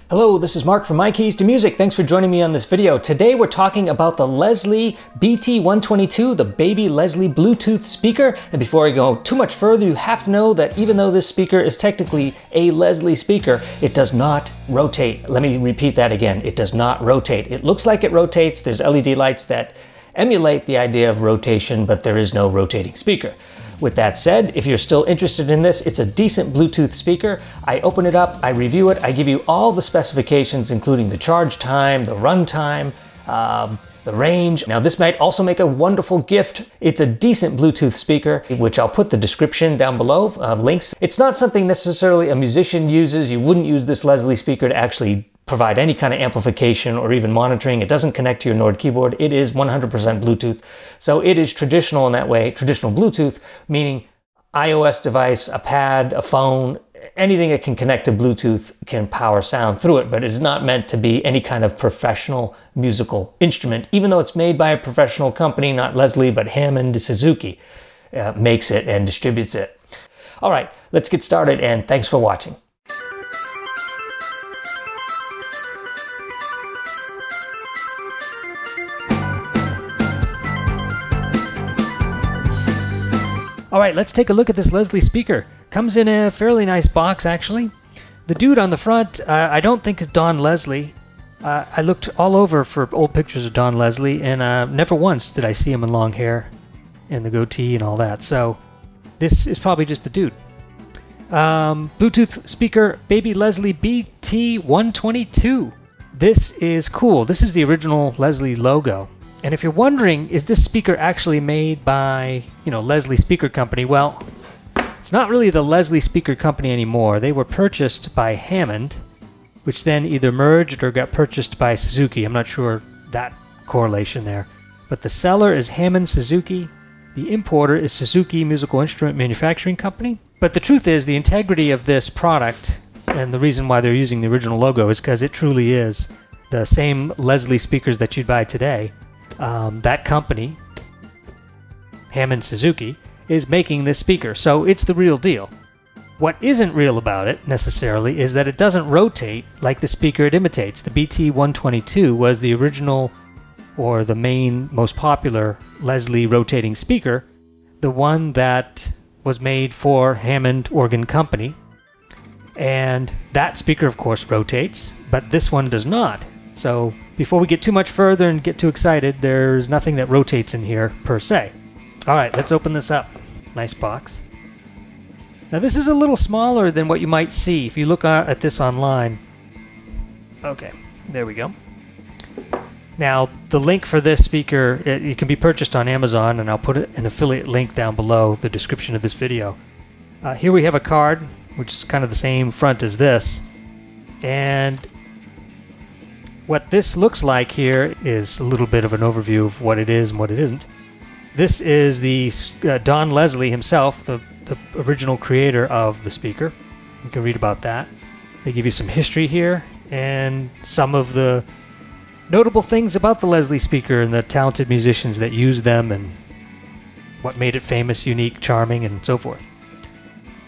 Hello, this is Mark from My Keys to Music. Thanks for joining me on this video. Today we're talking about the Leslie BT-122, the baby Leslie Bluetooth speaker. And before I go too much further, you have to know that even though this speaker is technically a Leslie speaker, it does not rotate. Let me repeat that again. It does not rotate. It looks like it rotates. There's LED lights that emulate the idea of rotation, but there is no rotating speaker. With that said, if you're still interested in this, it's a decent Bluetooth speaker. I open it up, I review it, I give you all the specifications, including the charge time, the run time, the range. Now this might also make a wonderful gift. It's a decent Bluetooth speaker, which I'll put the description down below, links. It's not something necessarily a musician uses. You wouldn't use this Leslie speaker to actually provide any kind of amplification or even monitoring. It doesn't connect to your Nord keyboard. It is 100% Bluetooth. So it is traditional in that way, traditional Bluetooth, meaning iOS device, a pad, a phone, anything that can connect to Bluetooth can power sound through it, but it is not meant to be any kind of professional musical instrument, even though it's made by a professional company, not Leslie, but Hammond Suzuki makes it and distributes it. All right, let's get started, and thanks for watching. All right, let's take a look at this Leslie speaker. Comes in a fairly nice box, actually. The dude on the front, I don't think is Don Leslie. I looked all over for old pictures of Don Leslie, and never once did I see him in long hair and the goatee and all that. So this is probably just a dude. Bluetooth speaker, baby Leslie BT-122. This is cool. This is the original Leslie logo. And if you're wondering, is this speaker actually made by, Leslie Speaker Company? Well, it's not really the Leslie Speaker Company anymore. They were purchased by Hammond, which then either merged or got purchased by Suzuki. I'm not sure that correlation there. But the seller is Hammond Suzuki. The importer is Suzuki Musical Instrument Manufacturing Company. But the truth is, the integrity of this product, and the reason why they're using the original logo, is because it truly is the same Leslie speakers that you'd buy today. That company, Hammond Suzuki, is making this speaker, so it's the real deal. What isn't real about it, necessarily, is that it doesn't rotate like the speaker it imitates. The BT-122 was the original, or the main, most popular Leslie rotating speaker, the one that was made for Hammond Organ Company. And that speaker, of course, rotates, but this one does not. So before we get too much further and get too excited, there's nothing that rotates in here per se. All right, let's open this up. Nice box. Now this is a little smaller than what you might see if you look at this online. Okay, there we go. Now the link for this speaker, it can be purchased on Amazon, and I'll put an affiliate link down below the description of this video. Here we have a card, which is kind of the same front as this. And what this looks like here is a little bit of an overview of what it is and what it isn't. This is the Don Leslie himself, the original creator of the speaker. You can read about that. They give you some history here and some of the notable things about the Leslie speaker and the talented musicians that use them and what made it famous, unique, charming, and so forth.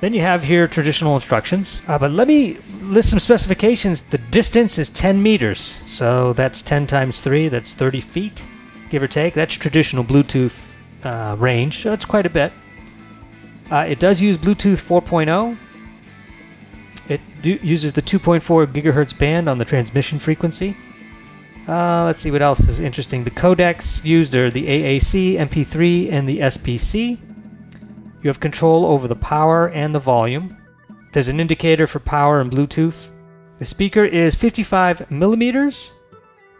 Then you have here traditional instructions, but let me list some specifications. The distance is 10 meters, so that's 10 times 3, that's 30 feet, give or take. That's traditional Bluetooth range, so that's quite a bit. It does use Bluetooth 4.0. It uses the 2.4 gigahertz band on the transmission frequency. Let's see what else is interesting. The codecs used are the AAC, MP3, and the SPC. You have control over the power and the volume. There's an indicator for power and Bluetooth. The speaker is 55 millimeters,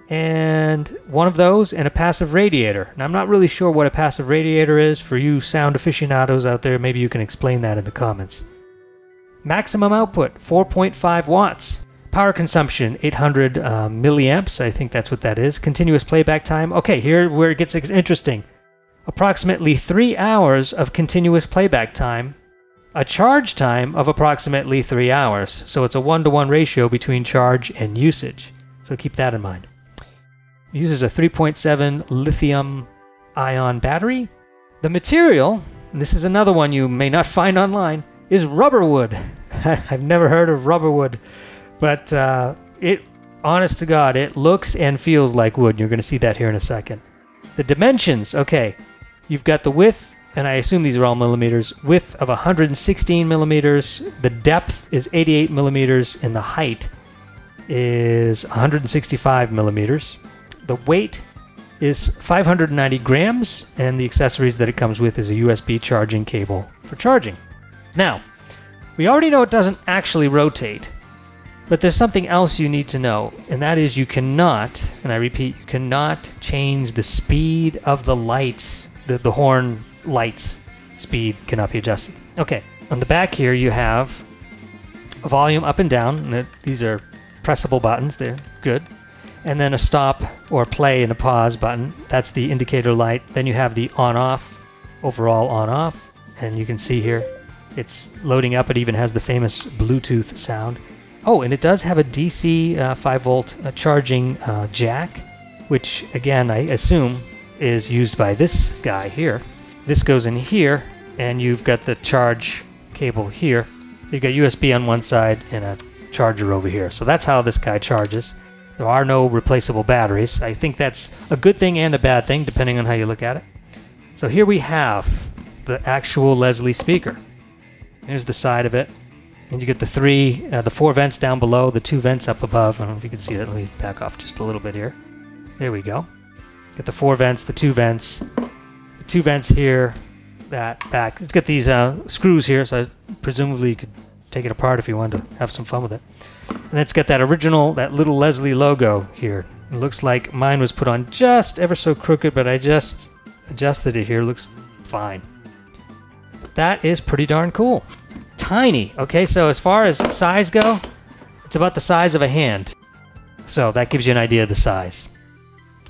and one of those, and a passive radiator. Now, I'm not really sure what a passive radiator is. For you sound aficionados out there, maybe you can explain that in the comments. Maximum output, 4.5 watts. Power consumption, 800 milliamps. I think that's what that is. Continuous playback time. Okay, here where it gets interesting. Approximately 3 hours of continuous playback time, a charge time of approximately 3 hours. So it's a 1-to-1 ratio between charge and usage. So keep that in mind. It uses a 3.7 lithium-ion battery. The material, and this is another one you may not find online, is rubber wood. I've never heard of rubber wood, but It, honest to God, it looks and feels like wood. You're going to see that here in a second. The dimensions, okay. You've got the width, and I assume these are all millimeters, width of 116 millimeters. The depth is 88 millimeters, and the height is 165 millimeters. The weight is 590 grams, and the accessories that it comes with is a USB charging cable for charging. Now, we already know it doesn't actually rotate, but there's something else you need to know, and that is you cannot, and I repeat, you cannot change the speed of the lights. The horn lights speed cannot be adjusted. Okay, on the back here you have a volume up and down, and these are pressable buttons, they're good. And then a stop or play and a pause button, that's the indicator light. Then you have the on-off, overall on-off, and you can see here it's loading up. It even has the famous Bluetooth sound. Oh, and it does have a DC 5-volt charging jack, which again I assume is used by this guy here. This goes in here, and you've got the charge cable here. You've got USB on one side and a charger over here. So that's how this guy charges. There are no replaceable batteries. I think that's a good thing and a bad thing, depending on how you look at it. So here we have the actual Leslie speaker. Here's the side of it. And you get the 4 vents down below, the 2 vents up above. I don't know if you can see that. Let me back off just a little bit here. There we go. Get the 4 vents, the 2 vents. The 2 vents here, that back. Let's get these screws here, so presumably you could take it apart if you wanted to have some fun with it. And let's get that original, that little Leslie logo here. It looks like mine was put on just ever so crooked, but I just adjusted it here. It looks fine. That is pretty darn cool. Tiny. Okay, so as far as size go, it's about the size of a hand. So that gives you an idea of the size.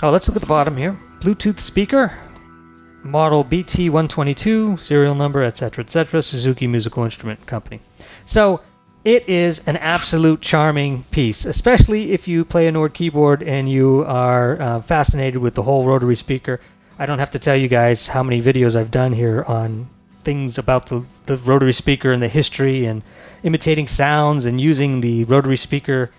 Oh, let's look at the bottom here. Bluetooth speaker. Model BT-122, serial number, etc., etc., Suzuki Musical Instrument Company. So it is an absolute charming piece, especially if you play a Nord keyboard and you are fascinated with the whole rotary speaker. I don't have to tell you guys how many videos I've done here on things about the rotary speaker and the history and imitating sounds and using the rotary speaker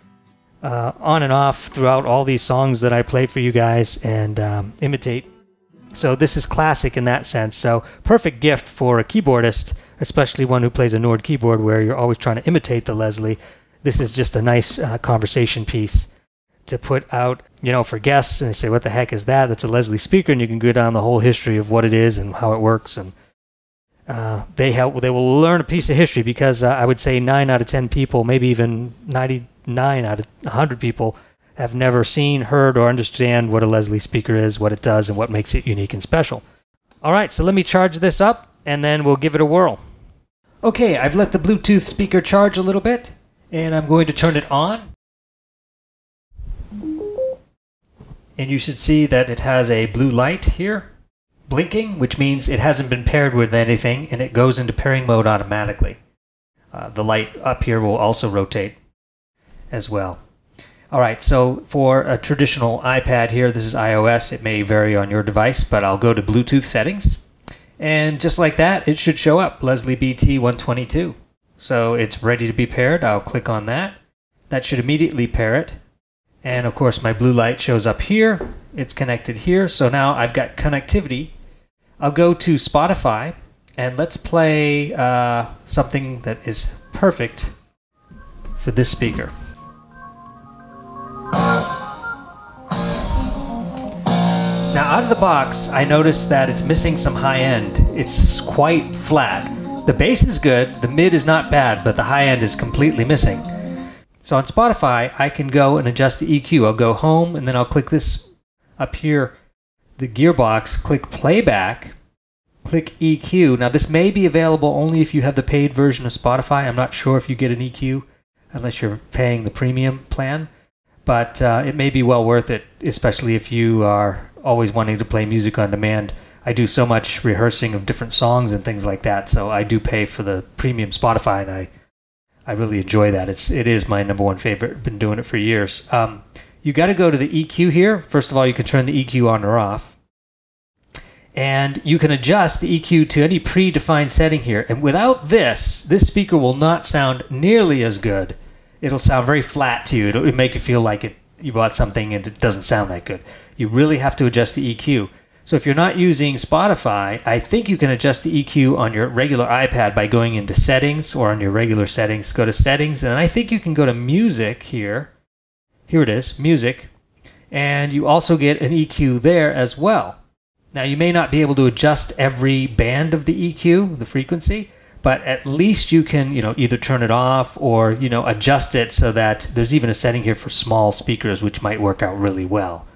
on and off throughout all these songs that I play for you guys and imitate. So this is classic in that sense. So perfect gift for a keyboardist, especially one who plays a Nord keyboard where you're always trying to imitate the Leslie. This is just a nice conversation piece to put out, you know, for guests, and they say, what the heck is that? That's a Leslie speaker, and you can go down the whole history of what it is and how it works. And they will learn a piece of history because I would say 9 out of 10 people, maybe even 99 out of 100 people, have never seen, heard, or understand what a Leslie speaker is, what it does, and what makes it unique and special. All right, so let me charge this up, and then we'll give it a whirl. Okay, I've let the Bluetooth speaker charge a little bit, and I'm going to turn it on. And you should see that it has a blue light here, blinking, which means it hasn't been paired with anything, and it goes into pairing mode automatically. The light up here will also rotate as well. All right, so for a traditional iPad here, this is iOS. It may vary on your device, but I'll go to Bluetooth settings. And just like that, it should show up, Leslie BT-122. So it's ready to be paired. I'll click on that. That should immediately pair it. And of course, my blue light shows up here. It's connected here. So now I've got connectivity. I'll go to Spotify, and let's play something that is perfect for this speaker. Now out of the box, I noticed that it's missing some high end. It's quite flat. The bass is good, the mid is not bad, but the high end is completely missing. So on Spotify, I can go and adjust the EQ. I'll go home, and then I'll click this up here, the gearbox, click Playback, click EQ. Now this may be available only if you have the paid version of Spotify. I'm not sure if you get an EQ unless you're paying the premium plan, but it may be well worth it, especially if you are always wanting to play music on demand. I do so much rehearsing of different songs and things like that, so I do pay for the premium Spotify, and I really enjoy that. It is my #1 favorite. Been doing it for years. You got to go to the EQ here. First of all, you can turn the EQ on or off, and you can adjust the EQ to any predefined setting here. And without this speaker will not sound nearly as good it'll sound very flat to you. It'll make you feel like you bought something and it doesn't sound that good. You really have to adjust the EQ. So if you're not using Spotify, I think you can adjust the EQ on your regular iPad by going into settings, or on your regular settings, go to settings, and I think you can go to music here. Here it is, music. And you also get an EQ there as well. Now you may not be able to adjust every band of the EQ, the frequency, but at least you can, either turn it off or, adjust it so that there's even a setting here for small speakers, which might work out really well.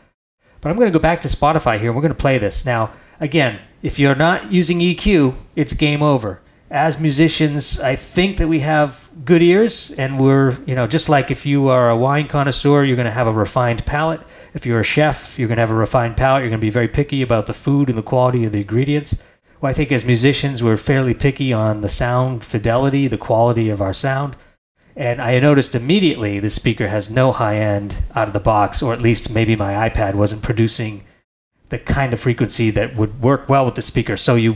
But I'm going to go back to Spotify here. We're going to play this. Now, again, if you're not using EQ, it's game over. As musicians, I think that we have good ears, and we're, just like if you are a wine connoisseur, you're going to have a refined palate. If you're a chef, you're going to have a refined palate. You're going to be very picky about the food and the quality of the ingredients. Well, I think as musicians, we're fairly picky on the sound fidelity, the quality of our sound. And I noticed immediately the speaker has no high end out of the box, or at least maybe my iPad wasn't producing the kind of frequency that would work well with the speaker. So you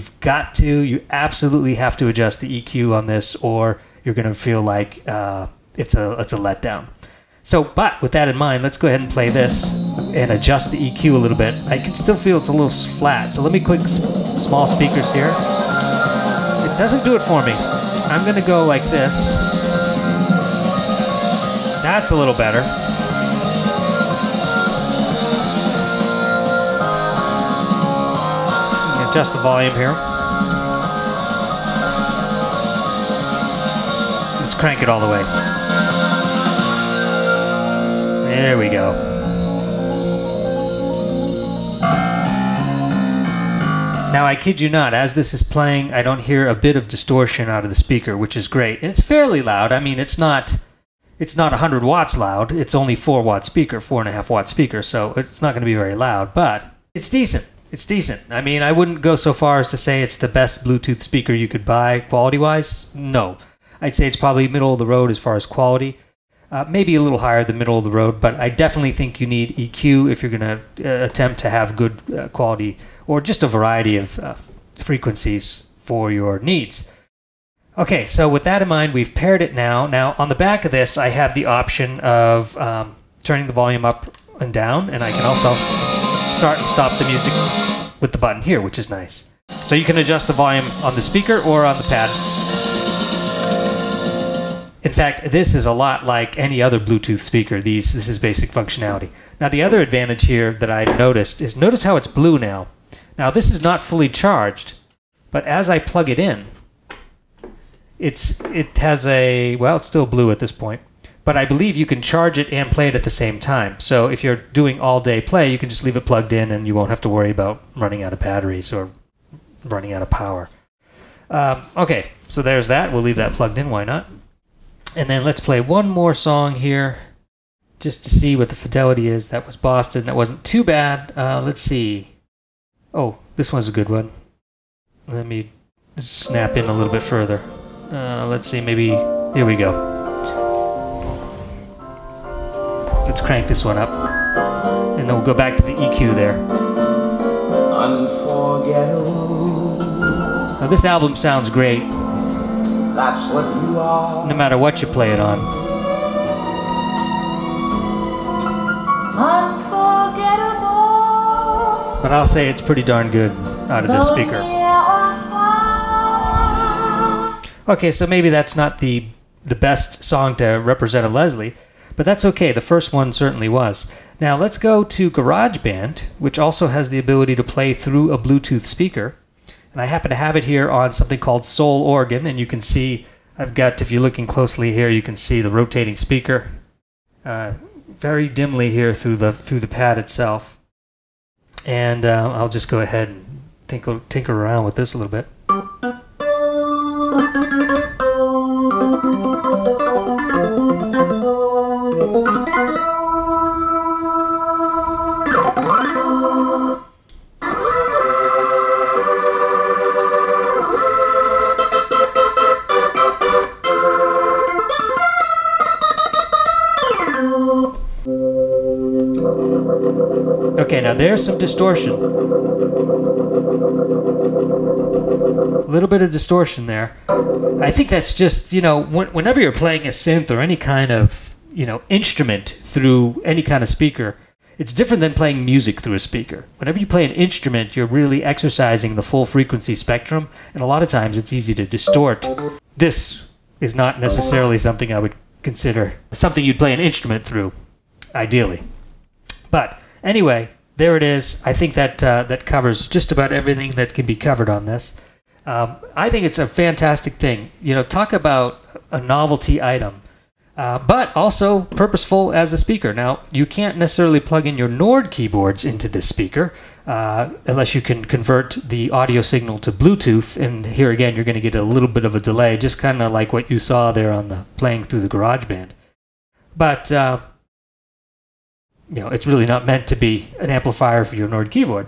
absolutely have to adjust the EQ on this, or you're going to feel like it's a letdown. So, but with that in mind, let's go ahead and play this and adjust the EQ a little bit. I can still feel it's a little flat. So let me click small speakers here. It doesn't do it for me. I'm going to go like this. That's a little better. Adjust the volume here. Let's crank it all the way. There we go. Now, I kid you not, as this is playing, I don't hear a bit of distortion out of the speaker, which is great. And it's fairly loud. I mean, it's not 100 watts loud. It's only 4-watt speaker, 4.5-watt speaker, so it's not going to be very loud, but it's decent. It's decent. I mean, I wouldn't go so far as to say it's the best Bluetooth speaker you could buy quality-wise. No. I'd say it's probably middle of the road as far as quality. Maybe a little higher than middle of the road, but I definitely think you need EQ if you're going to attempt to have good quality, or just a variety of frequencies for your needs. Okay, so with that in mind, we've paired it now. Now, on the back of this, I have the option of turning the volume up and down, and I can also start and stop the music with the button here, which is nice. So you can adjust the volume on the speaker or on the pad. In fact, this is a lot like any other Bluetooth speaker. This is basic functionality. Now, the other advantage here that I noticed is, notice how it's blue now. Now, this is not fully charged, but as I plug it in, it has it's still blue at this point, but I believe you can charge it and play it at the same time. So if you're doing all-day play, you can just leave it plugged in and you won't have to worry about running out of batteries or running out of power. Okay, so there's that. We'll leave that plugged in. Why not? And then let's play one more song here just to see what the fidelity is. That was Boston. That wasn't too bad. Let's see. Oh, this one's a good one. Let me snap in a little bit further. Let's see, maybe, here we go. Let's crank this one up. And then we'll go back to the EQ there. Unforgettable. Now this album sounds great. That's what you are. No matter what you play it on. Unforgettable. But I'll say it's pretty darn good out of this speaker. Okay, so maybe that's not the best song to represent a Leslie, but that's okay. The first one certainly was. Now let's go to Garageband, which also has the ability to play through a Bluetooth speaker. And I happen to have it here on something called Soul Organ, and you can see, I've got, if you're looking closely here, you can see the rotating speaker very dimly here through the pad itself. And I'll just go ahead and tinker around with this a little bit. Okay, now there's some distortion. A little bit of distortion there. I think that's just, whenever you're playing a synth or any kind of, instrument through any kind of speaker, it's different than playing music through a speaker. Whenever you play an instrument, you're really exercising the full frequency spectrum, and a lot of times it's easy to distort. This is not necessarily something I would consider something you'd play an instrument through, ideally. But anyway, there it is. I think that that covers just about everything that can be covered on this. I think it's a fantastic thing. Talk about a novelty item. But also purposeful as a speaker. Now, you can't necessarily plug in your Nord keyboards into this speaker unless you can convert the audio signal to Bluetooth. And here again, you're going to get a little bit of a delay, just kind of like what you saw there on the playing through the Garageband. But, it's really not meant to be an amplifier for your Nord keyboard.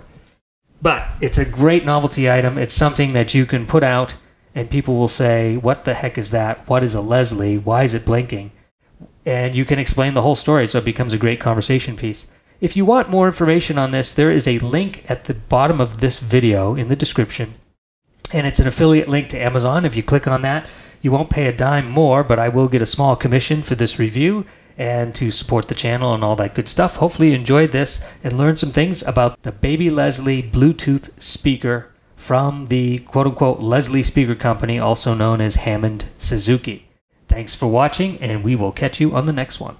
But it's a great novelty item. It's something that you can put out and people will say, what the heck is that? What is a Leslie? Why is it blinking? And you can explain the whole story, so it becomes a great conversation piece. If you want more information on this, there is a link at the bottom of this video in the description, and it's an affiliate link to Amazon. If you click on that, you won't pay a dime more, but I will get a small commission for this review and to support the channel and all that good stuff. Hopefully you enjoyed this and learned some things about the Baby Leslie Bluetooth speaker from the quote-unquote Leslie Speaker Company, also known as Hammond Suzuki. Thanks for watching, and we will catch you on the next one.